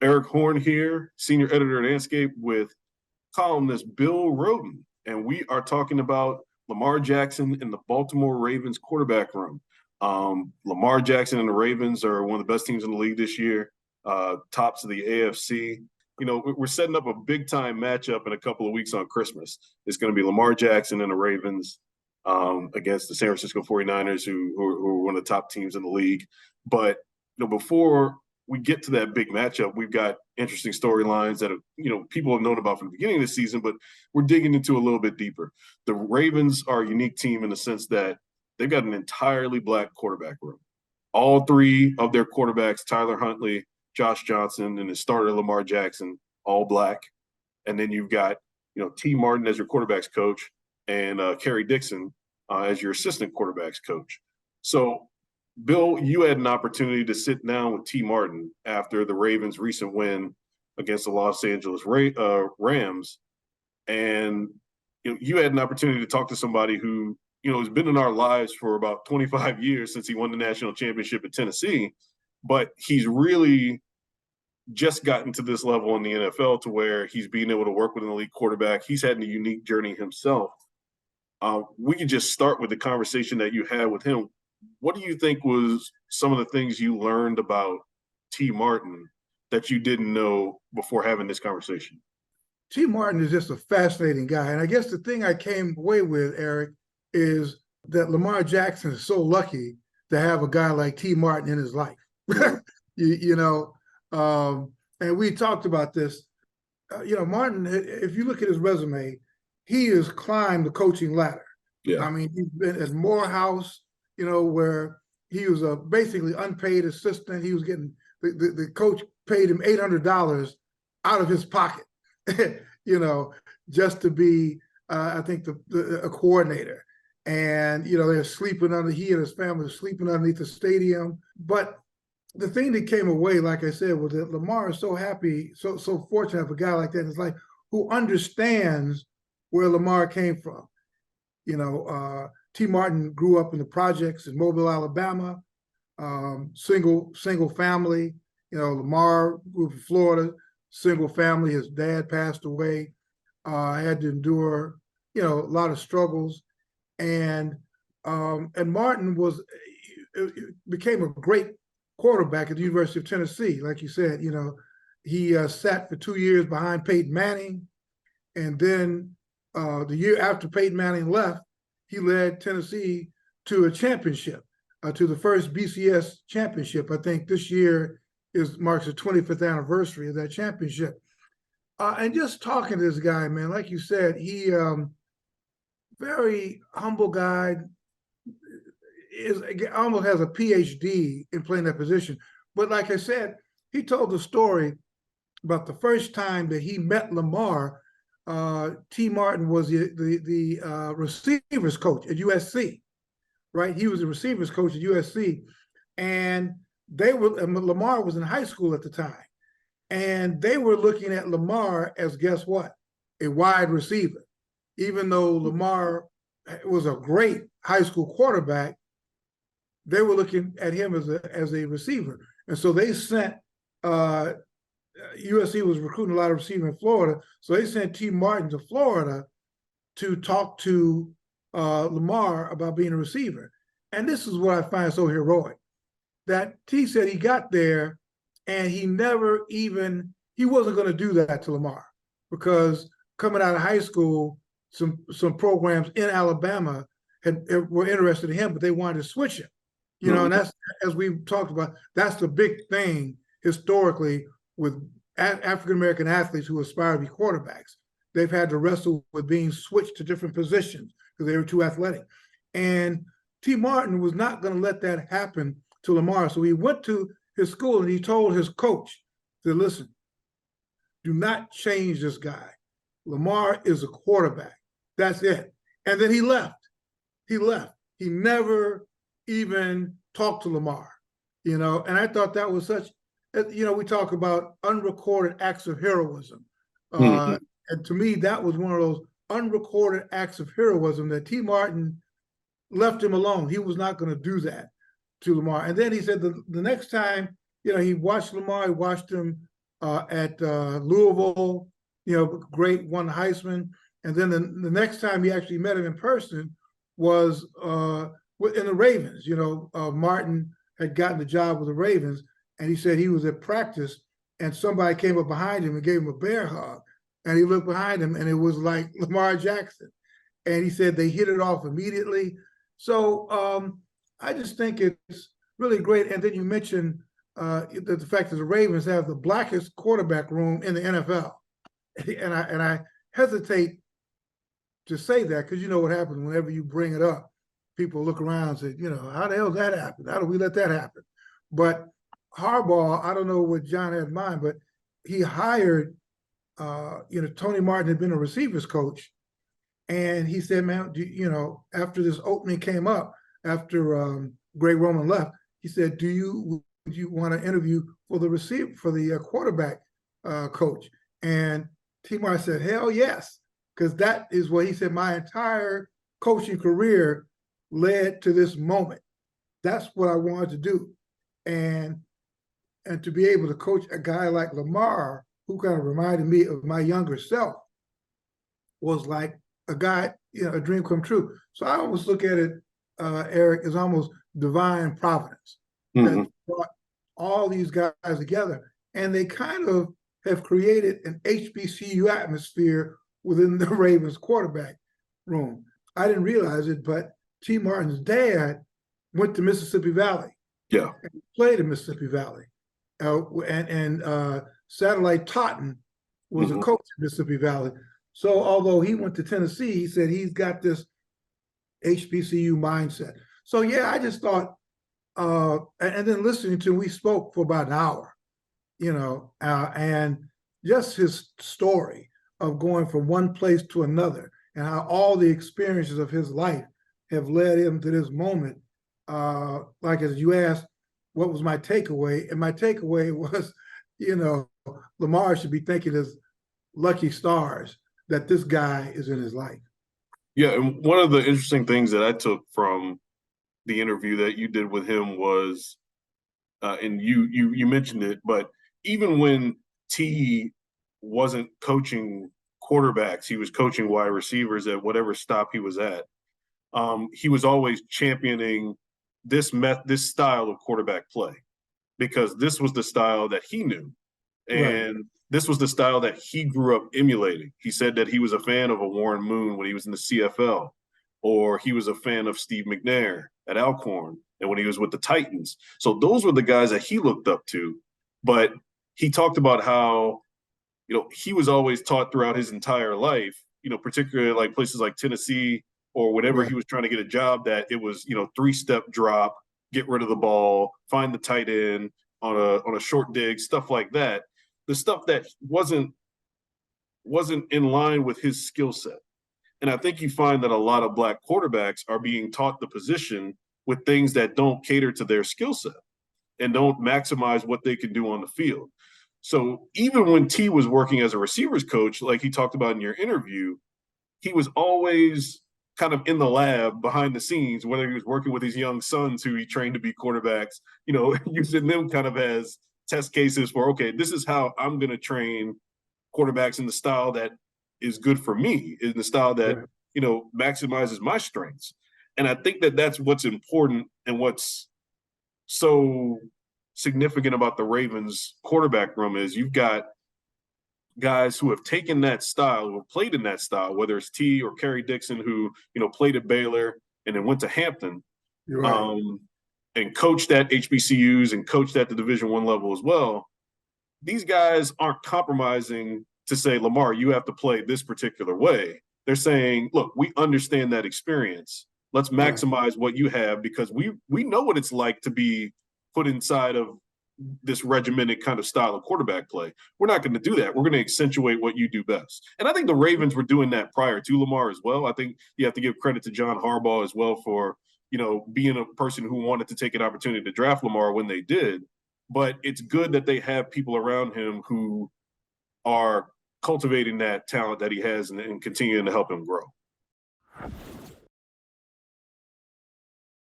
Erik Horne here, senior editor at Andscape with columnist Bill Rhoden, and we are talking about Lamar Jackson in the Baltimore Ravens quarterback room. Lamar Jackson and the Ravens are one of the best teams in the league this year, tops of the AFC. You know, we're setting up a big time matchup in a couple of weeks on Christmas. It's going to be Lamar Jackson and the Ravens against the San Francisco 49ers, who are one of the top teams in the league. But, before we get to that big matchup, we've got interesting storylines that people have known about from the beginning of the season, but we're digging into a little bit deeper. The Ravens are a unique team in the sense that they've got an entirely black quarterback room. All three of their quarterbacks, Tyler Huntley, Josh Johnson, and his starter Lamar Jackson, all black. And then you've got T. Martin as your quarterbacks coach and Kerry Dixon as your assistant quarterbacks coach. So, Bill, you had an opportunity to sit down with T. Martin after the Ravens' recent win against the Los Angeles Rams, and you had an opportunity to talk to somebody who has been in our lives for about 25 years since he won the national championship at Tennessee, but he's really just gotten to this level in the NFL to where he's being able to work with an elite quarterback. He's had a unique journey himself. We could just start with the conversation that you had with him. What do you think was some of the things you learned about T. Martin that you didn't know before having this conversation? T. Martin is just a fascinating guy. And I guess the thing I came away with, Eric, is that Lamar Jackson is so lucky to have a guy like T. Martin in his life. And we talked about this. Martin, if you look at his resume, he has climbed the coaching ladder. Yeah. I mean, he's been at Morehouse, where he was a basically unpaid assistant. He was getting the coach paid him $800 out of his pocket, just to be, I think, a coordinator. And they're sleeping he and his family were sleeping underneath the stadium. But the thing that came away, like I said, was that Lamar is so happy, so fortunate to have a guy like that in his life who understands where Lamar came from. T. Martin grew up in the projects in Mobile, Alabama, single family. Lamar grew up in Florida, single family. His dad passed away. Had to endure, a lot of struggles, and Martin became a great quarterback at the University of Tennessee. Like you said, he sat for 2 years behind Peyton Manning, and then the year after Peyton Manning left, he led Tennessee to a championship, to the first BCS championship. I think this year marks the 25th anniversary of that championship. And just talking to this guy, man, like you said, he very humble guy, almost has a PhD in playing that position. But like I said, he told the story about the first time that he met Lamar. T. Martin was the receivers coach at USC, right? He was the receivers coach at USC, and Lamar was in high school at the time, and they were looking at Lamar as, guess what, a wide receiver. Even though Lamar was a great high school quarterback, they were looking at him as a receiver, and so they sent. USC was recruiting a lot of receivers in Florida, so they sent T. Martin to Florida to talk to Lamar about being a receiver. And this is what I find so heroic, that T said he got there and he wasn't going to do that to Lamar, because coming out of high school, some programs in Alabama were interested in him, but they wanted to switch him. And that's, as we've talked about, that's the big thing historically with African-American athletes who aspire to be quarterbacks. They've had to wrestle with being switched to different positions because they were too athletic. And T. Martin was not going to let that happen to Lamar. So he went to his school and he told his coach, said, listen, do not change this guy. Lamar is a quarterback. That's it. And then he left. He never even talked to Lamar, and I thought that was such, we talk about unrecorded acts of heroism. And to me, that was one of those unrecorded acts of heroism that T. Martin left him alone. He was not going to do that to Lamar. And then he said the next time, he watched Lamar, he watched him at Louisville, great, won Heisman. And then the next time he actually met him in person was in the Ravens. Martin had gotten the job with the Ravens, and he said he was at practice, and somebody came up behind him and gave him a bear hug. And he looked behind him, and it was like Lamar Jackson. And he said they hit it off immediately. So I just think it's really great. And then you mentioned the fact that the Ravens have the blackest quarterback room in the NFL. And I hesitate to say that because you know what happens whenever you bring it up. People look around and say, how the hell did that happen? How do we let that happen? But Harbaugh, I don't know what John had in mind, but he hired, Tony Martin had been a receivers coach. And he said, man, after this opening came up, after Greg Roman left, he said, would you want to interview for the quarterback coach? And T. Martin said, hell yes, because that is what he said, my entire coaching career led to this moment. That's what I wanted to do. And to be able to coach a guy like Lamar, who kind of reminded me of my younger self, was like a guy, a dream come true. So I almost look at it, Eric, as almost divine providence that brought all these guys together. And they kind of have created an HBCU atmosphere within the Ravens quarterback room. I didn't realize it, but T. Martin's dad went to Mississippi Valley. Yeah. And played in Mississippi Valley. And Satellite Totten was a coach in Mississippi Valley. So although he went to Tennessee, he said he's got this HBCU mindset. So yeah, I just thought, and then listening to him, we spoke for about an hour, and just his story of going from one place to another and how all the experiences of his life have led him to this moment. Like as you asked, what was my takeaway? And my takeaway was, Lamar should be thinking his lucky stars that this guy is in his life. Yeah, and one of the interesting things that I took from the interview that you did with him was, and you mentioned it, but even when T wasn't coaching quarterbacks, he was coaching wide receivers at whatever stop he was at. He was always championing this style of quarterback play because this was the style that he knew. And this was the style that he grew up emulating. He said that he was a fan of a Warren Moon when he was in the CFL, or he was a fan of Steve McNair at Alcorn and when he was with the Titans. So those were the guys that he looked up to. But he talked about how, he was always taught throughout his entire life, particularly like places like Tennessee or whenever he was trying to get a job, that it was, 3-step drop, get rid of the ball, find the tight end on a short dig, stuff like that. The stuff that wasn't in line with his skill set. And I think you find that a lot of black quarterbacks are being taught the position with things that don't cater to their skill set and don't maximize what they can do on the field. So even when T was working as a receivers coach, like he talked about in your interview, he was always kind of in the lab behind the scenes, whether he was working with his young sons who he trained to be quarterbacks, using them kind of as test cases for, okay, this is how I'm going to train quarterbacks in the style that is good for me, in the style that, maximizes my strengths. And I think that that's what's important and what's so significant about the Ravens quarterback room is you've got guys who have taken that style, who have played in that style, whether it's T or Kerry Dixon, who, played at Baylor and then went to Hampton. And coached at HBCUs and coached at the Division I level as well. These guys aren't compromising to say, Lamar, you have to play this particular way. They're saying, look, we understand that experience. Let's maximize what you have because we know what it's like to be put inside of this regimented kind of style of quarterback play. We're not going to do that. We're going to accentuate what you do best. And I think the Ravens were doing that prior to Lamar as well. I think you have to give credit to John Harbaugh as well for being a person who wanted to take an opportunity to draft Lamar when they did. But it's good that they have people around him who are cultivating that talent that he has and continuing to help him grow.